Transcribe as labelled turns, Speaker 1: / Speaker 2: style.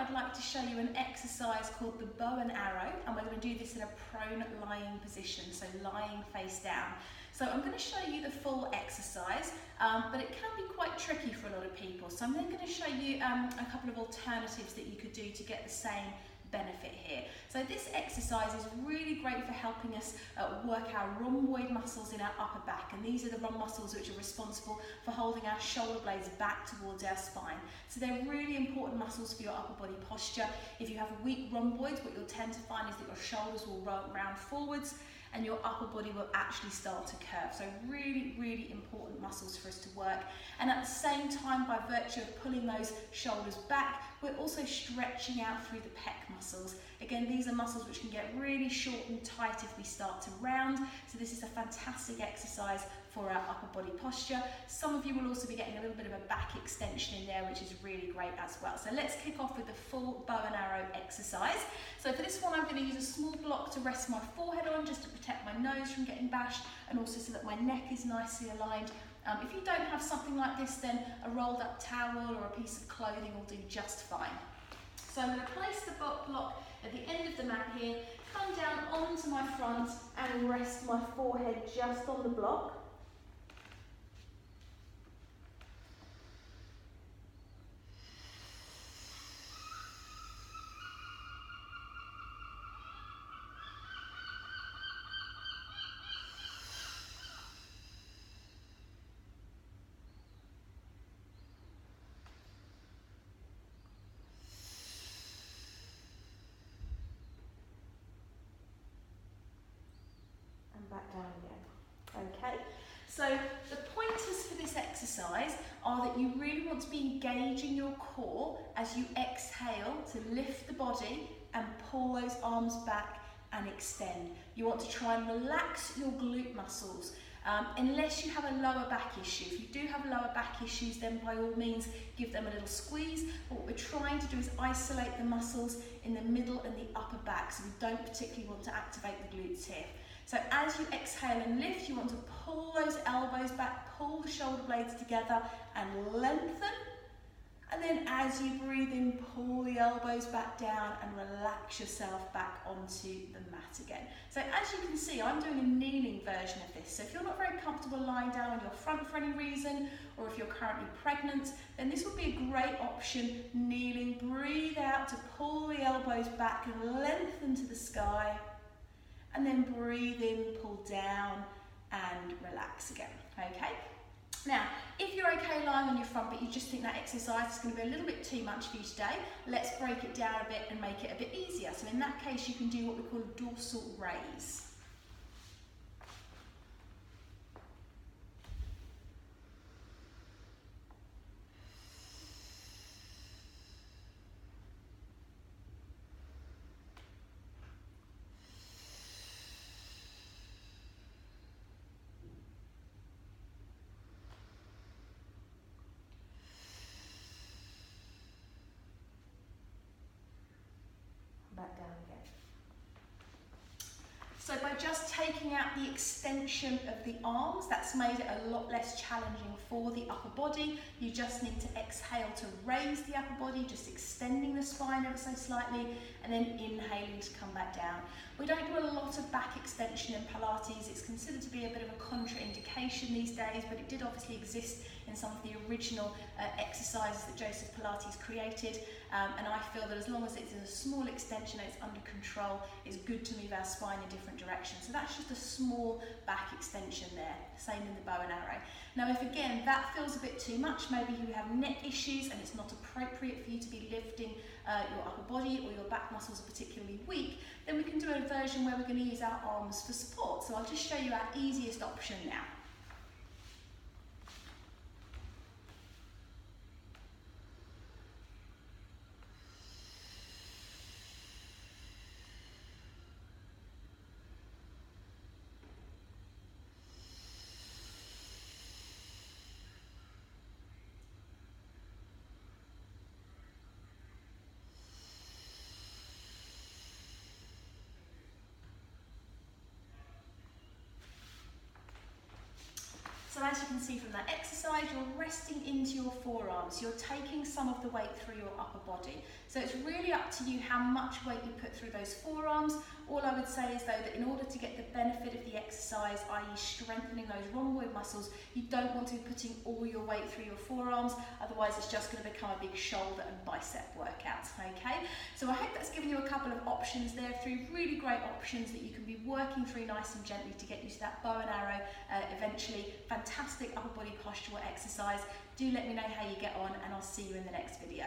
Speaker 1: I'd like to show you an exercise called the bow and arrow, and we're going to do this in a prone lying position, so lying face down. So I'm going to show you the full exercise, but it can be quite tricky for a lot of people. So I'm then going to show you a couple of alternatives that you could do to get the same benefit here. So this exercise is really great for helping us work our rhomboid muscles in our upper back, and these are the muscles which are responsible for holding our shoulder blades back towards our spine. So they're really important muscles for your upper body posture. If you have weak rhomboids, what you'll tend to find is that your shoulders will round forwards and your upper body will actually start to curve. So really, really important muscles for us to work. And at the same time, by virtue of pulling those shoulders back, we're also stretching out through the pec muscles. Again, these are muscles which can get really short and tight if we start to round. So this is a fantastic exercise for our upper body posture. Some of you will also be getting a little bit of a back extension in there, which is really great as well. So let's kick off with the full bow and arrow exercise. So for this one, I'm going to use a small block to rest my forehead on, just to protect my nose from getting bashed, and also so that my neck is nicely aligned. If you don't have something like this, then a rolled up towel or a piece of clothing will do just fine. So I'm going to place the block at the end of the mat here, come down onto my front and rest my forehead just on the block. Back down again. Okay, so the pointers for this exercise are that you really want to be engaging your core as you exhale to lift the body and pull those arms back and extend. You want to try and relax your glute muscles. Unless you have a lower back issue. If you do have lower back issues, then by all means give them a little squeeze. But what we're trying to do is isolate the muscles in the middle and the upper back, so we don't particularly want to activate the glutes here. So as you exhale and lift, you want to pull those elbows back, pull the shoulder blades together and lengthen. And then as you breathe in, pull the elbows back down and relax yourself back onto the mat again. So as you can see, I'm doing a kneeling version of this. So if you're not very comfortable lying down on your front for any reason, or if you're currently pregnant, then this would be a great option, kneeling. Breathe out to pull the elbows back and lengthen to the sky. And then breathe in, pull down and relax again, okay? Now, if you're okay lying on your front but you just think that exercise is going to be a little bit too much for you today, let's break it down a bit and make it a bit easier. So in that case, you can do what we call a dorsal raise. Back down again. So by just taking out the extension of the arms, that's made it a lot less challenging for the upper body. You just need to exhale to raise the upper body, just extending the spine ever so slightly, and then inhaling to come back down. We don't do a lot of back extension in Pilates. It's considered to be a bit of a contraindication these days, but it did obviously exist in some of the original exercises that Joseph Pilates created. And I feel that as long as it's in a small extension and it's under control, it's good to move our spine in different directions. So that's just a small back extension there, same in the bow and arrow. Now if again that feels a bit too much, maybe you have neck issues and it's not appropriate for you to be lifting your upper body, or your back muscles are particularly weak, then we can do a version where we're going to use our arms for support. So I'll just show you our easiest option now. see from that exercise, you're resting into your forearms. You're taking some of the weight through your upper body. So it's really up to you how much weight you put through those forearms. All I would say is though that in order to get the benefit of the exercise, i.e. strengthening those rhomboid muscles, you don't want to be putting all your weight through your forearms, otherwise it's just going to become a big shoulder and bicep workout, okay? So I hope that's given you a couple of options there, three really great options that you can be working through nice and gently to get you to that bow and arrow eventually. Fantastic upper body postural exercise. Do let me know how you get on, and I'll see you in the next video.